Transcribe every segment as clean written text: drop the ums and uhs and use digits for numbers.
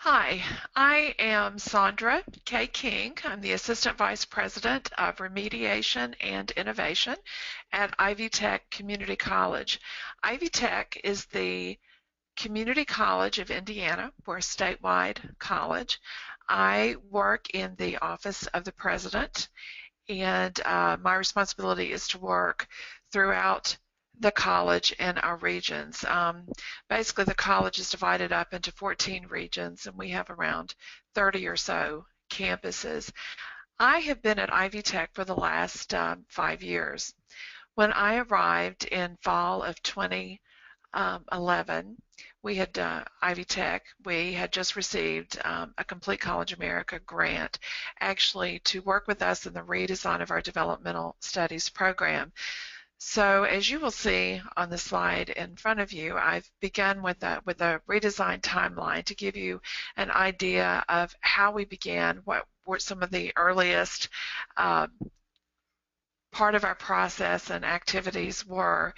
Hi, I am Saundra King. I'm the Assistant Vice President of Remediation and Innovation at Ivy Tech Community College. Ivy Tech is the community college of Indiana. We're a statewide college. I work in the Office of the President, and my responsibility is to work throughout the college and our regions. Basically, the college is divided up into 14 regions, and we have around 30 or so campuses. I have been at Ivy Tech for the last 5 years. When I arrived in fall of 2011, we had Ivy Tech. We had just received a Complete College America grant, actually, to work with us in the redesign of our developmental studies program. So as you will see on the slide in front of you, I've begun with a redesigned timeline to give you an idea of how we began, what were some of the earliest part of our process and activities were.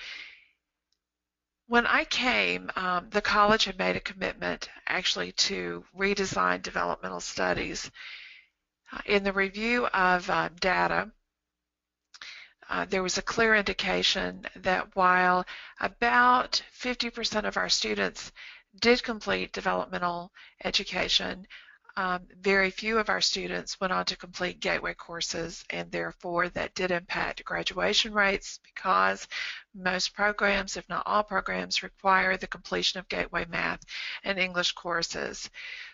When I came, the college had made a commitment actually to redesign developmental studies. In the review of data, there was a clear indication that while about 50% of our students did complete developmental education, very few of our students went on to complete gateway courses, and therefore that did impact graduation rates because most programs, if not all programs, require the completion of gateway math and English courses.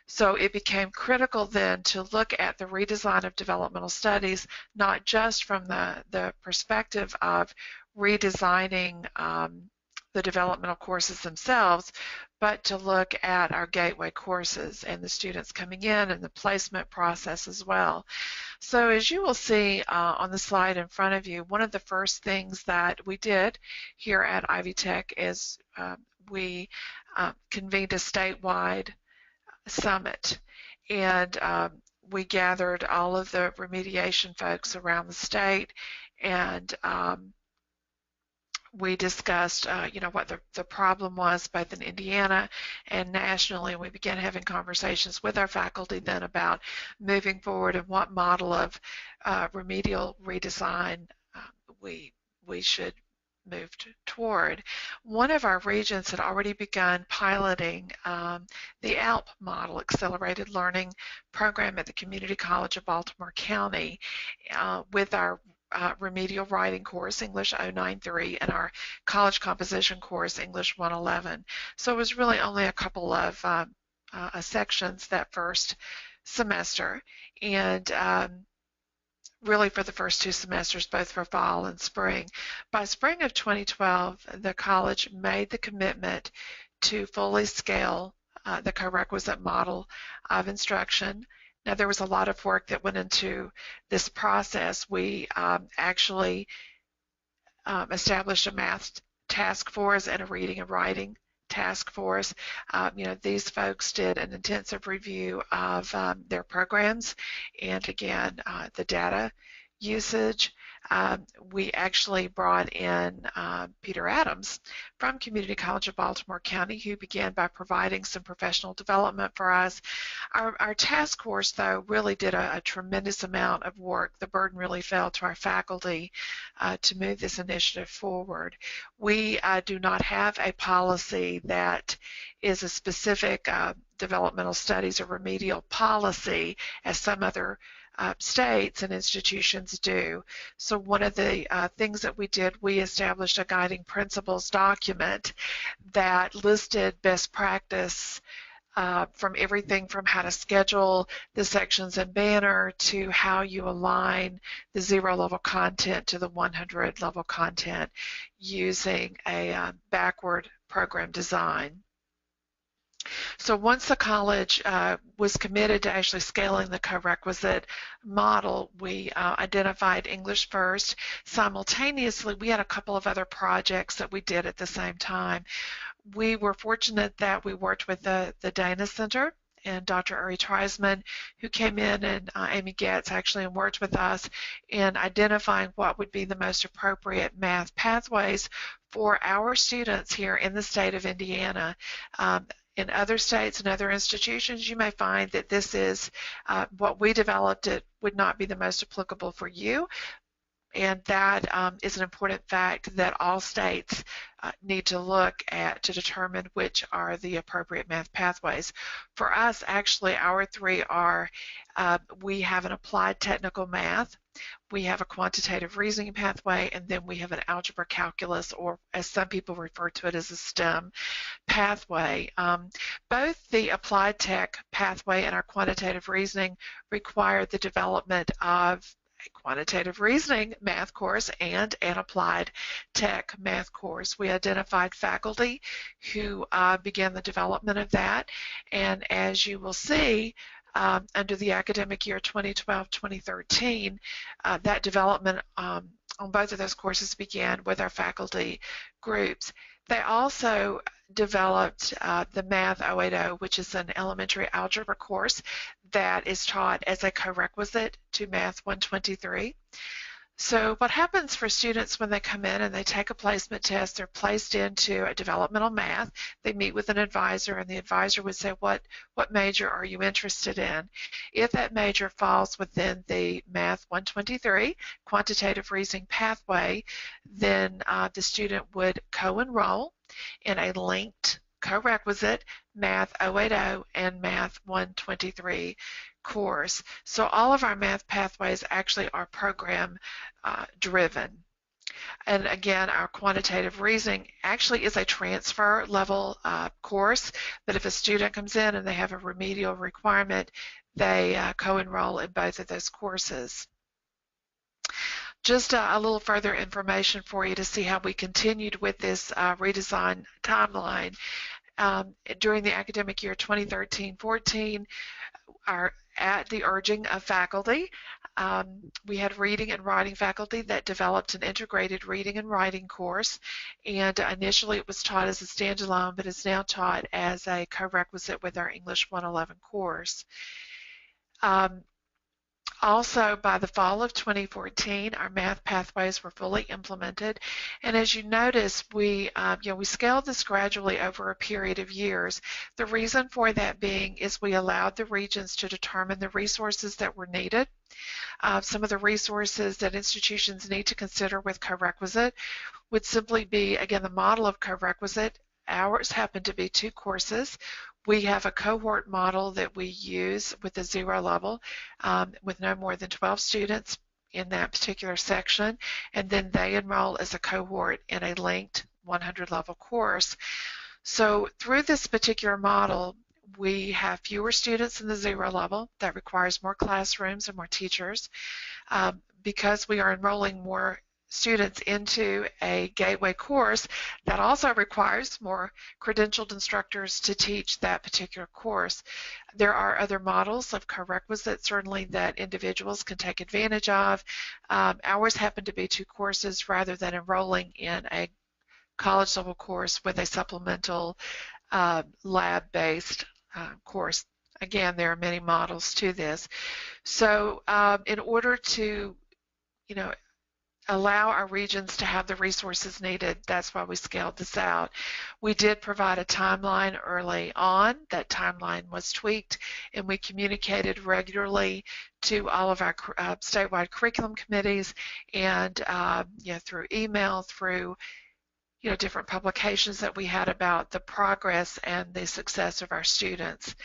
So it became critical then to look at the redesign of developmental studies, not just from the perspective of redesigning the developmental courses themselves, but to look at our gateway courses and the students coming in and the placement process as well. So as you will see on the slide in front of you, one of the first things that we did here at Ivy Tech is we convened a statewide summit, and we gathered all of the remediation folks around the state, and we discussed, what the problem was both in Indiana and nationally. We began having conversations with our faculty then about moving forward and what model of remedial redesign we should move toward. One of our regions had already begun piloting the ALP model, Accelerated Learning Program, at the Community College of Baltimore County with our remedial writing course, English 093, and our college composition course, English 111. So it was really only a couple of sections that first semester, and really for the first two semesters, both for fall and spring. By spring of 2012, the college made the commitment to fully scale the Corequisite model of instruction. Now, there was a lot of work that went into this process. We actually established a math task force and a reading and writing task force. These folks did an intensive review of their programs and, again, the data usage. We actually brought in Peter Adams from Community College of Baltimore County, who began by providing some professional development for us. Our task force, though, really did a tremendous amount of work. The burden really fell to our faculty to move this initiative forward. We do not have a policy that is a specific developmental studies or remedial policy as some other states and institutions do. So one of the things that we did, we established a guiding principles document that listed best practice from everything from how to schedule the sections in Banner to how you align the 0 level content to the 100 level content using a backward program design. So once the college was committed to actually scaling the Corequisite model, we identified English first. Simultaneously, we had a couple of other projects that we did at the same time. We were fortunate that we worked with the Dana Center and Dr. Uri Treisman, who came in, and Amy Getz actually, and worked with us in identifying what would be the most appropriate math pathways for our students here in the state of Indiana. in other states and other institutions, you may find that this is what we developed. It would not be the most applicable for you. And that is an important fact that all states need to look at to determine which are the appropriate math pathways. For us, actually, our three are, we have an applied technical math, we have a quantitative reasoning pathway, and then we have an algebra calculus, or as some people refer to it as a STEM pathway. Both the applied tech pathway and our quantitative reasoning require the development of a quantitative reasoning math course and an applied tech math course. We identified faculty who began the development of that, and as you will see, under the academic year 2012-2013, that development on both of those courses began with our faculty groups. They also developed the Math 080, which is an elementary algebra course that is taught as a co-requisite to Math 123. So what happens for students when they come in and they take a placement test, they're placed into a developmental math, they meet with an advisor, and the advisor would say, what major are you interested in? If that major falls within the Math 123 quantitative reasoning pathway, then the student would co-enroll in a linked co-requisite Math 080 and Math 123 course. So all of our math pathways actually are program driven. And again, our quantitative reasoning actually is a transfer level course, but if a student comes in and they have a remedial requirement, they co-enroll in both of those courses. Just a little further information for you to see how we continued with this redesign timeline. During the academic year 2013-14, at the urging of faculty, we had reading and writing faculty that developed an integrated reading and writing course, and initially it was taught as a standalone, but is now taught as a co-requisite with our English 111 course. Also, by the fall of 2014, our math pathways were fully implemented, and as you notice, we scaled this gradually over a period of years. The reason for that being is we allowed the regions to determine the resources that were needed. Some of the resources that institutions need to consider with co-requisite would simply be, again, the model of co-requisite. Ours happen to be 2 courses. We have a cohort model that we use with a 0 level with no more than 12 students in that particular section, and then they enroll as a cohort in a linked 100 level course. So through this particular model, we have fewer students in the 0 level. That requires more classrooms and more teachers. Because we are enrolling more students into a gateway course, that also requires more credentialed instructors to teach that particular course. There are other models of co-requisite certainly that individuals can take advantage of. Ours happen to be 2 courses rather than enrolling in a college level course with a supplemental lab-based course. Again, there are many models to this. So in order to, allow our regions to have the resources needed, that's why we scaled this out. We did provide a timeline early on. That timeline was tweaked, and we communicated regularly to all of our statewide curriculum committees, and through email, through different publications that we had about the progress and the success of our students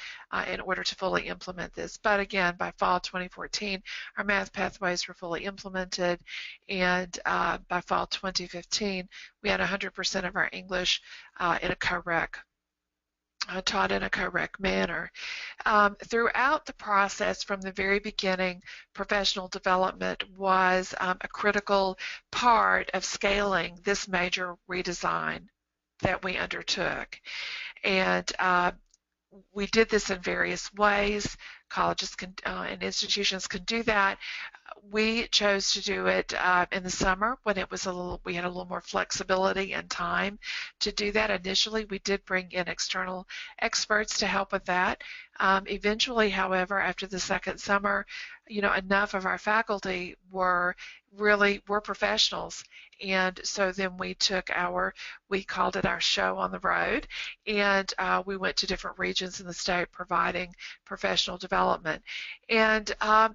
in order to fully implement this. But again, by fall 2014, our math pathways were fully implemented, and by fall 2015, we had 100% of our English in a co-rec, taught in a co-rec manner. Throughout the process, from the very beginning, professional development was a critical part of scaling this major redesign that we undertook. And we did this in various ways. Colleges and institutions can do that. We chose to do it in the summer when it was we had a little more flexibility and time to do that. Initially, we did bring in external experts to help with that. Eventually, however, after the second summer, enough of our faculty were professionals, and so then we called it our show on the road, and we went to different regions in the state providing professional development. And I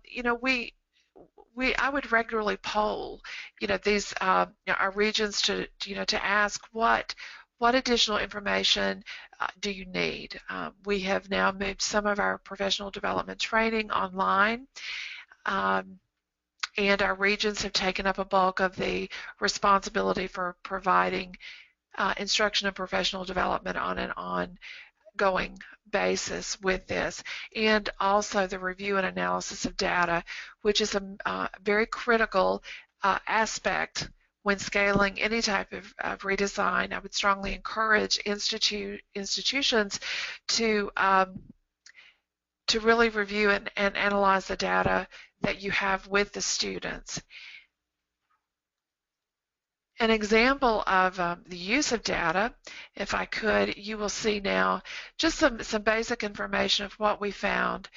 would regularly poll, these our regions to ask what additional information do you need? We have now moved some of our professional development training online, and our regions have taken up a bulk of the responsibility for providing instruction and professional development on an ongoing basis with this, and also the review and analysis of data, which is a very critical aspect when scaling any type of redesign. I would strongly encourage institutions to really review and analyze the data that you have with the students. An example of the use of data, if I could, you will see now just some basic information of what we found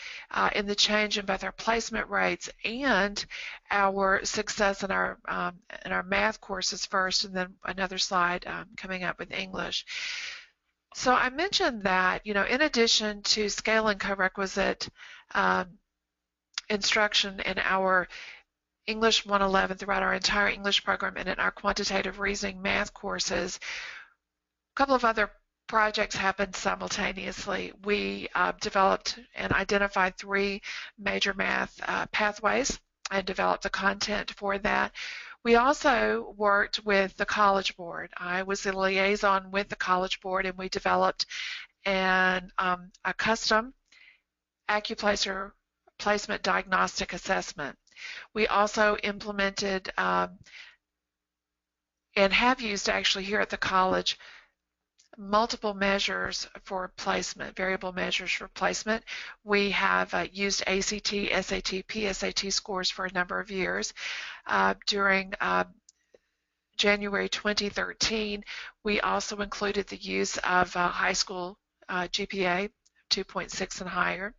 in the change in both our placement rates and our success in our math courses first, and then another slide coming up with English. So I mentioned that, in addition to scaling co-requisite instruction in our English 111 throughout our entire English program and in our quantitative reasoning math courses, a couple of other projects happened simultaneously. We developed and identified 3 major math pathways and developed the content for that. We also worked with the College Board. I was the liaison with the College Board, and we developed a custom Accuplacer placement diagnostic assessment. We also implemented and have used actually here at the college multiple measures for placement, variable measures for placement. We have used ACT, SAT, PSAT scores for a number of years. During January 2013, we also included the use of high school GPA 2.6 and higher.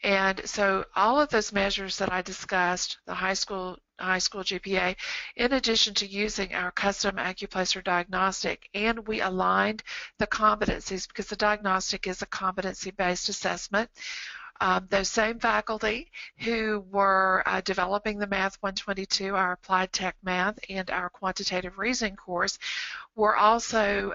And so all of those measures that I discussed, the high school GPA, in addition to using our custom Accuplacer diagnostic, and we aligned the competencies because the diagnostic is a competency-based assessment. Those same faculty who were developing the Math 122, our Applied Tech Math, and our Quantitative Reasoning course were also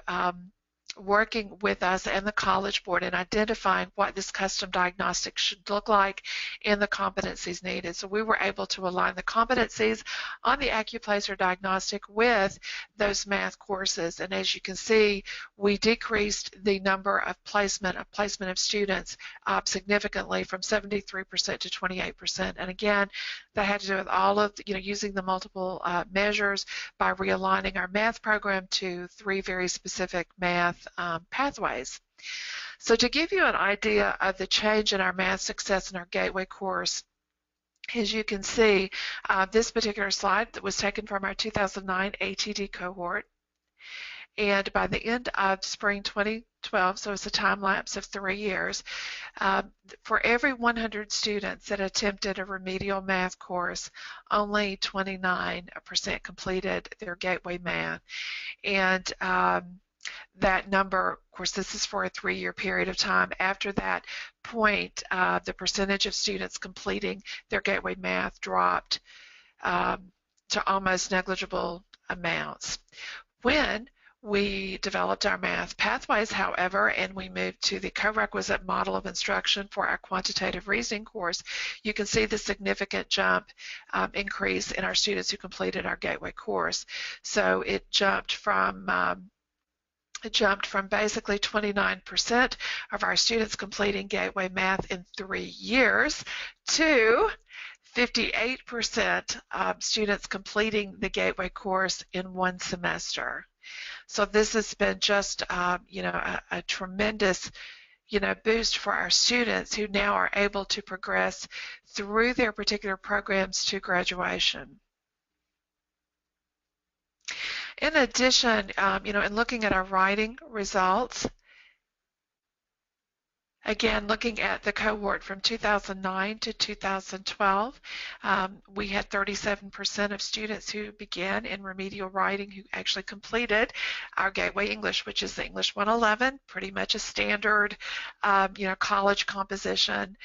working with us and the College Board in identifying what this custom diagnostic should look like and the competencies needed. So we were able to align the competencies on the Accuplacer diagnostic with those math courses. And as you can see, we decreased the number of placement of students significantly from 73% to 28%. And again, that had to do with all of, using the multiple measures by realigning our math program to 3 very specific math pathways. So to give you an idea of the change in our math success in our Gateway course, as you can see, this particular slide that was taken from our 2009 ATD cohort. And by the end of spring 2012, so it's a time lapse of 3 years, for every 100 students that attempted a remedial math course, only 29% completed their Gateway math. And that number, of course, this is for a 3-year period of time. After that point, the percentage of students completing their Gateway math dropped to almost negligible amounts. When we developed our math pathways, however, and we moved to the co-requisite model of instruction for our quantitative reasoning course, you can see the significant jump increase in our students who completed our Gateway course. So it jumped from basically 29% of our students completing Gateway math in 3 years to 58% of students completing the Gateway course in 1 semester. So this has been just, a tremendous, boost for our students who now are able to progress through their particular programs to graduation. In addition, in looking at our writing results, Again, looking at the cohort from 2009 to 2012, we had 37% of students who began in remedial writing who actually completed our Gateway English, which is the English 111, pretty much a standard, college composition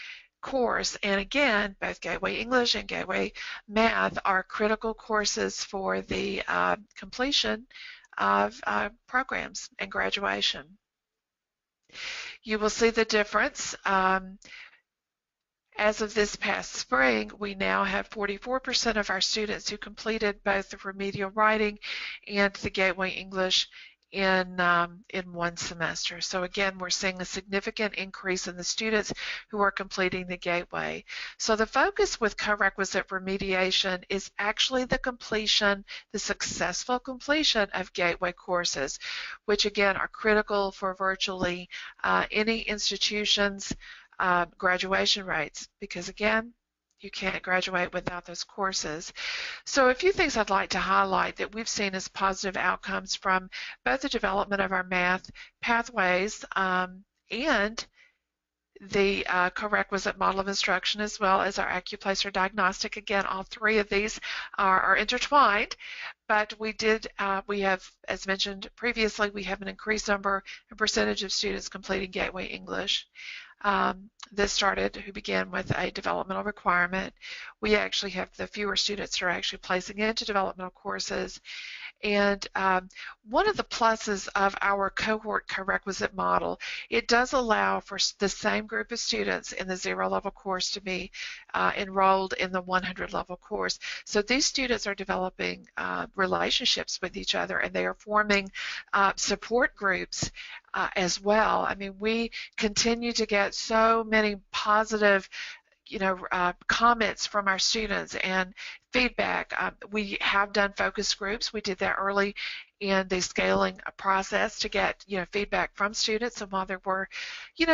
course. And again, both Gateway English and Gateway Math are critical courses for the completion of programs and graduation. You will see the difference. As of this past spring, we now have 44% of our students who completed both the remedial writing and the Gateway English in one semester. So again, we're seeing a significant increase in the students who are completing the Gateway. So the focus with Corequisite Remediation is actually the successful completion of Gateway courses, which again are critical for virtually any institution's graduation rates, because again, you can't graduate without those courses. So a few things I'd like to highlight that we've seen as positive outcomes from both the development of our math pathways and the Corequisite model of instruction, as well as our AccuPlacer diagnostic. Again, all three of these are intertwined, but we have, as mentioned previously, we have an increased number and percentage of students completing Gateway English. Who began with a developmental requirement. We actually have the fewer students who are actually placing into developmental courses. And one of the pluses of our cohort Corequisite model, it does allow for the same group of students in the 0 level course to be enrolled in the 100 level course. So these students are developing relationships with each other, and they are forming support groups as well. I mean, we continue to get so many positive comments from our students and feedback. We have done focus groups. We did that early in the scaling process to get feedback from students. And while there were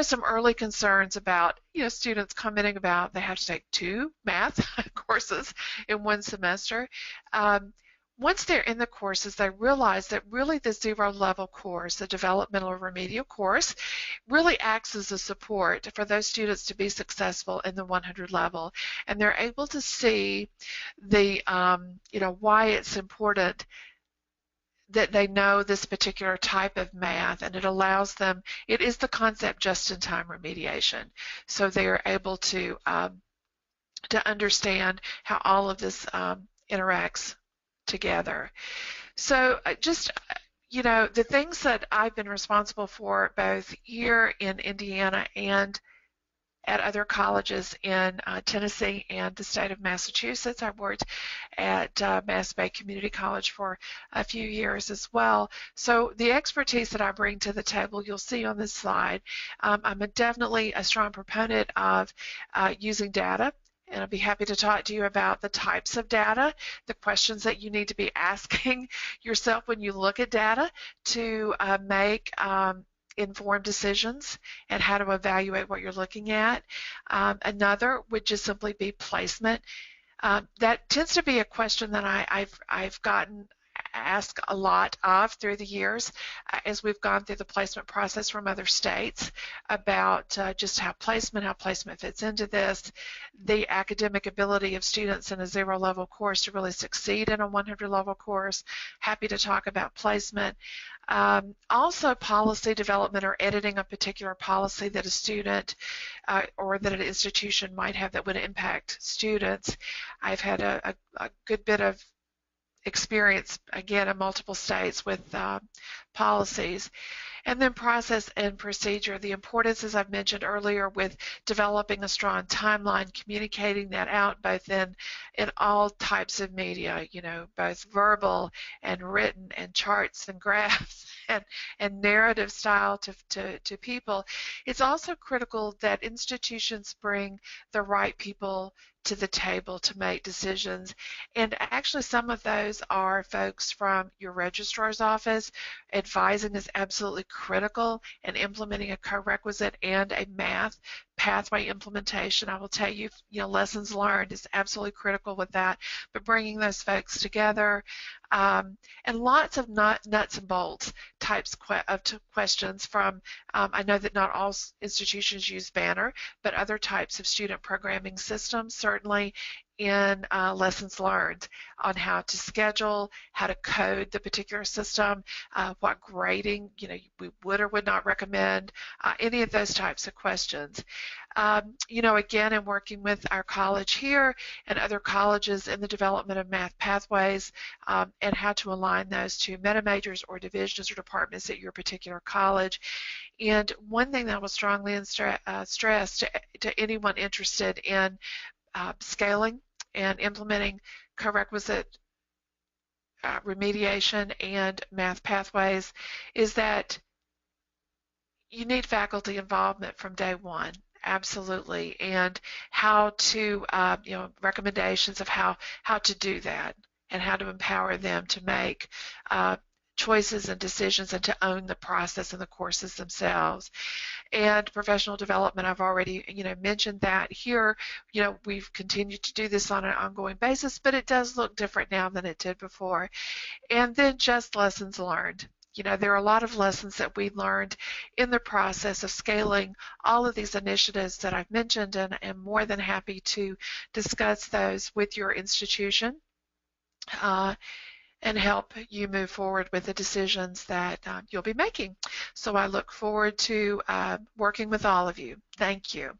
some early concerns about students commenting about they have to take 2 math courses in one semester, once they're in the courses, they realize that really the 0 level course, the developmental or remedial course, really acts as a support for those students to be successful in the 100 level. And they're able to see the, why it's important that they know this particular type of math, and it allows them, it is the concept just-in-time remediation. So they are able to understand how all of this interacts together. So the things that I've been responsible for both here in Indiana and at other colleges in Tennessee and the state of Massachusetts. I worked at Mass Bay Community College for a few years as well. So the expertise that I bring to the table, you'll see on this slide. I'm definitely a strong proponent of using data. And I'll be happy to talk to you about the types of data, the questions that you need to be asking yourself when you look at data to make informed decisions and how to evaluate what you're looking at. Another would just simply be placement. That tends to be a question that I've gotten asked a lot of through the years as we've gone through the placement process from other states about just how placement fits into this, the academic ability of students in a 0 level course to really succeed in a 100 level course. Happy to talk about placement. Also policy development or editing a particular policy that a student or that an institution might have that would impact students. I've had a good bit of experience, again, in multiple states with policies. And then process and procedure. The importance, as I've mentioned earlier, with developing a strong timeline, communicating that out both in all types of media, both verbal and written and charts and graphs and narrative style to people. It's also critical that institutions bring the right people to the table to make decisions. And actually some of those are folks from your registrar's office. Advising is absolutely critical in implementing a Corequisite and a math pathway implementation. I will tell you, lessons learned is absolutely critical with that, but bringing those folks together, and lots of nuts and bolts types of questions from, I know that not all institutions use Banner, but other types of student programming systems, certainly in lessons learned on how to schedule, how to code the particular system, what grading, we would or would not recommend, any of those types of questions. Again, in working with our college here and other colleges in the development of math pathways, and how to align those to meta majors or divisions or departments at your particular college. And one thing that I will strongly stress to anyone interested in scaling and implementing Corequisite remediation and math pathways is that you need faculty involvement from day one. Absolutely. And how to, recommendations of how to do that and how to empower them to make choices and decisions and to own the process and the courses themselves. And professional development, I've already, mentioned that here. We've continued to do this on an ongoing basis, but it does look different now than it did before. And then just lessons learned. There are a lot of lessons that we learned in the process of scaling all of these initiatives that I've mentioned, and am more than happy to discuss those with your institution and help you move forward with the decisions that you'll be making. So I look forward to working with all of you. Thank you.